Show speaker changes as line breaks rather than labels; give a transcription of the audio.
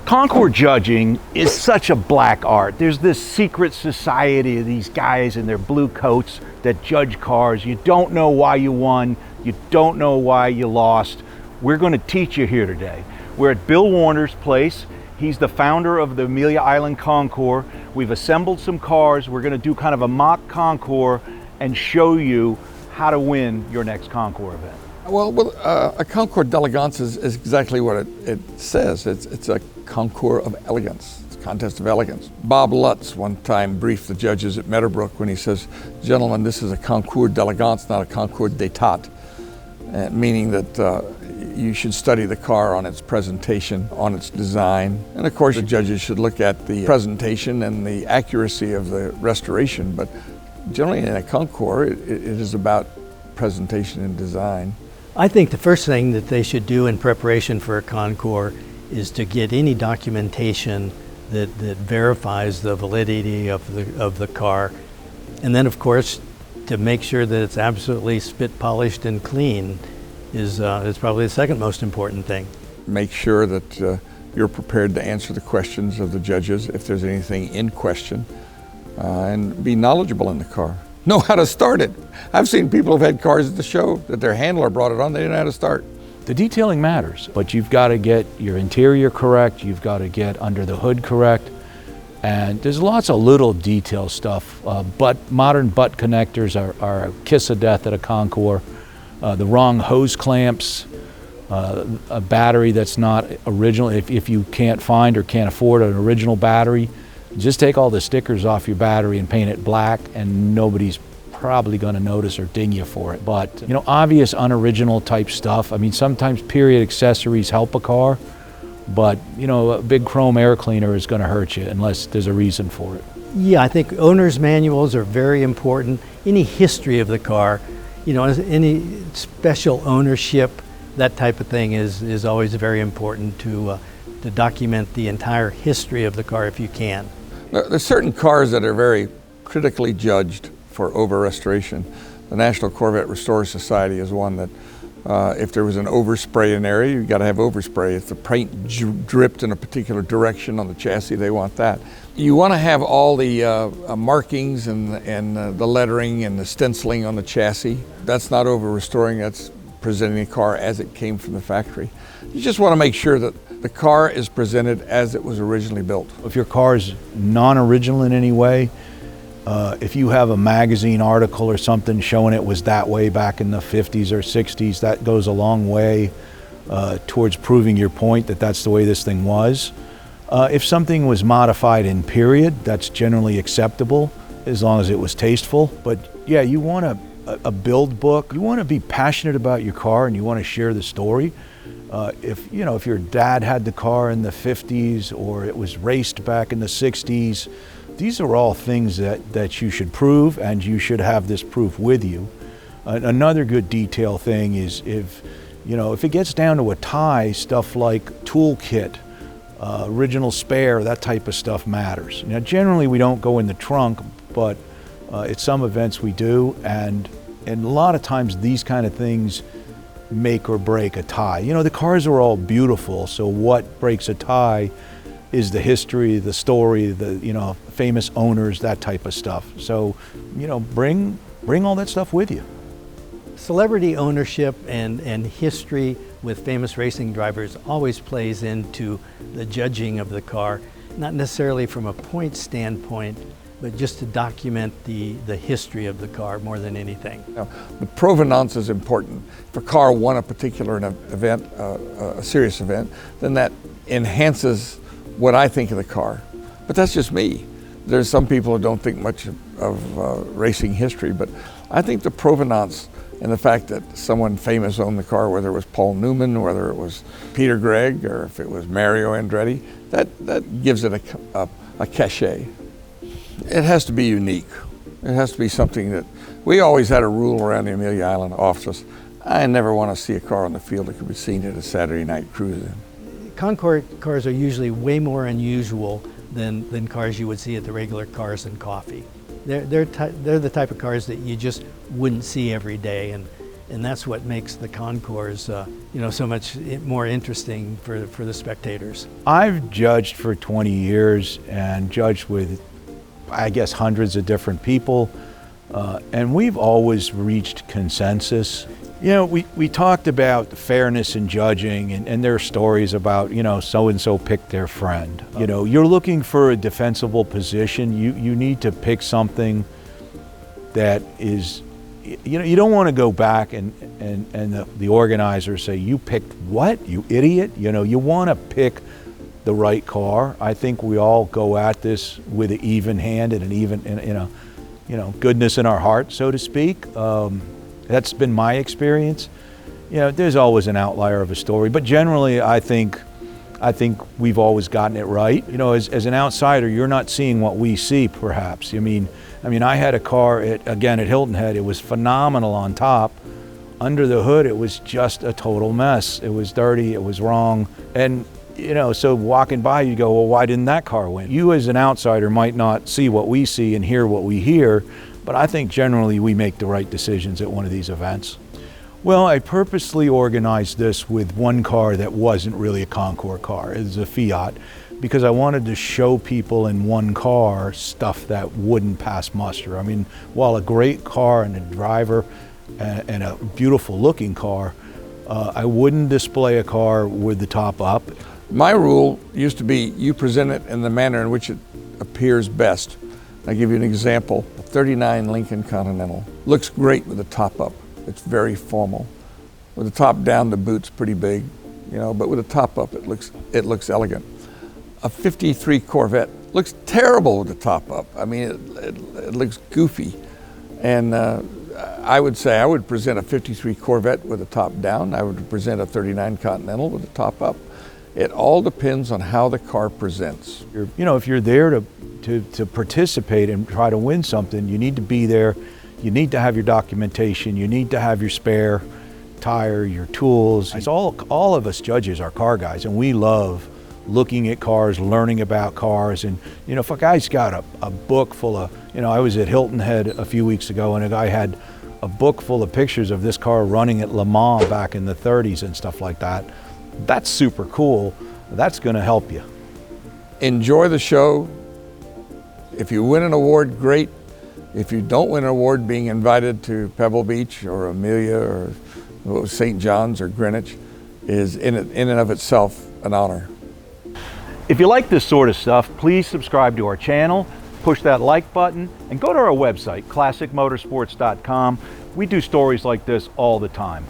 Concours judging is such a black art. There's this secret society of these guys in their blue coats that judge cars. You don't know why you won. You don't know why you lost. We're going to teach you here today. We're at Bill Warner's place. He's the founder of the Amelia Island Concours. We've assembled some cars. We're going to do kind of a mock Concours and show you how to win your next Concours event.
Well, a Concours d'Elegance is exactly what it says. It's a concours of elegance. It's a contest of elegance. Bob Lutz one time briefed the judges at Meadowbrook when he says, "Gentlemen, this is a Concours d'Elegance, not a Concours d'Etat," meaning that you should study the car on its presentation, on its design. And of course, the judges should look at the presentation and the accuracy of the restoration. But generally in a Concours, it is about presentation and design.
I think the first thing that they should do in preparation for a Concours is to get any documentation that verifies the validity of the car. And then of course, to make sure that it's absolutely spit polished and clean is probably the second most important thing.
Make sure that you're prepared to answer the questions of the judges if there's anything in question, and be knowledgeable in the car. Know how to start it. I've seen people who've had cars at the show that their handler brought it on, they didn't know how to start.
The detailing matters, but you've got to get your interior correct, you've got to get under the hood correct, and there's lots of little detail stuff. Modern butt connectors are a kiss of death at a Concours. The wrong hose clamps, a battery that's not original. If you can't find or can't afford an original battery, just take all the stickers off your battery and paint it black, and nobody's probably going to notice or ding you for it. But you know, obvious unoriginal type stuff. I mean, sometimes period accessories help a car, but you know, a big chrome air cleaner is going to hurt you unless there's a reason for it.
Yeah, I think owner's manuals are very important. Any history of the car, you know, any special ownership, that type of thing is always very important to document the entire history of the car if you can.
There's certain cars that are very critically judged for over-restoration. The National Corvette Restorers Society is one that if there was an overspray in an area, you've got to have overspray. If the paint dripped in a particular direction on the chassis, they want that. You want to have all the markings and the lettering and the stenciling on the chassis. That's not over-restoring, that's presenting the car as it came from the factory. You just want to make sure that the car is presented as it was originally built.
If your car is non-original in any way, if you have a magazine article or something showing it was that way back in the 50s or 60s, that goes a long way towards proving your point that that's the way this thing was. If something was modified in period, that's generally acceptable as long as it was tasteful. But yeah, you want a build book. You want to be passionate about your car and you want to share the story. If your dad had the car in the 50s or it was raced back in the 60s, these are all things that you should prove, and you should have this proof with you. Another good detail thing is if it gets down to a tie, stuff like toolkit, original spare, that type of stuff matters. Now generally we don't go in the trunk, but at some events we do, and a lot of times these kind of things make or break a tie. You know, the cars are all beautiful, so what breaks a tie is the history, the story, the famous owners, that type of stuff. So, bring all that stuff with you.
Celebrity ownership and history with famous racing drivers always plays into the judging of the car, not necessarily from a point standpoint, but just to document the history of the car more than anything.
Now, the provenance is important. If a car won a particular event, a serious event, then that enhances what I think of the car. But that's just me. There's some people who don't think much of racing history, but I think the provenance and the fact that someone famous owned the car, whether it was Paul Newman, whether it was Peter Gregg, or if it was Mario Andretti, that gives it a cachet. It has to be unique. It has to be something that, we always had a rule around the Amelia Island office. I never want to see a car on the field that could be seen at a Saturday night cruise.
Concours cars are usually way more unusual than cars you would see at the regular Cars and Coffee. They're the type of cars that you just wouldn't see every day, and and that's what makes the Concours, so much more interesting for the spectators.
I've judged for 20 years and judged with, I guess, hundreds of different people, and we've always reached consensus. We talked about fairness in judging, and there are stories about, so-and-so picked their friend. You're looking for a defensible position. You need to pick something that is, you don't want to go back and the organizers say, you picked what, you idiot? You want to pick the right car. I think we all go at this with an even hand and an even, goodness in our heart, so to speak. That's been my experience. There's always an outlier of a story, but generally I think we've always gotten it right. As an outsider, you're not seeing what we see, perhaps. I mean, I had a car at Hilton Head. It was phenomenal on top. Under the hood, it was just a total mess. It was dirty, it was wrong. And, so walking by, you go, well, why didn't that car win? You as an outsider might not see what we see and hear what we hear, but I think generally we make the right decisions at one of these events. Well, I purposely organized this with one car that wasn't really a Concours car. It was a Fiat, because I wanted to show people in one car stuff that wouldn't pass muster. I mean, while a great car and a driver and a beautiful looking car, I wouldn't display a car with the top up.
My rule used to be you present it in the manner in which it appears best. I'll give you an example. A 39 Lincoln Continental looks great with the top up. It's very formal. With the top down, the boot's pretty big, but with the top up, it looks elegant. A 53 Corvette looks terrible with the top up. I mean, it looks goofy. And I would say I would present a 53 Corvette with the top down. I would present a 39 Continental with the top up. It all depends on how the car presents.
If you're there to participate and try to win something, you need to be there. You need to have your documentation. You need to have your spare tire, your tools. It's all of us judges are car guys, and we love looking at cars, learning about cars. And if a guy's got a book full of, I was at Hilton Head a few weeks ago, and a guy had a book full of pictures of this car running at Le Mans back in the 30s and stuff like that. That's super cool. That's going to help you.
Enjoy the show. If you win an award, great. If you don't win an award, being invited to Pebble Beach or Amelia or St. John's or Greenwich is in and of itself an honor.
If you like this sort of stuff, please subscribe to our channel, push that like button, and go to our website, classicmotorsports.com. We do stories like this all the time.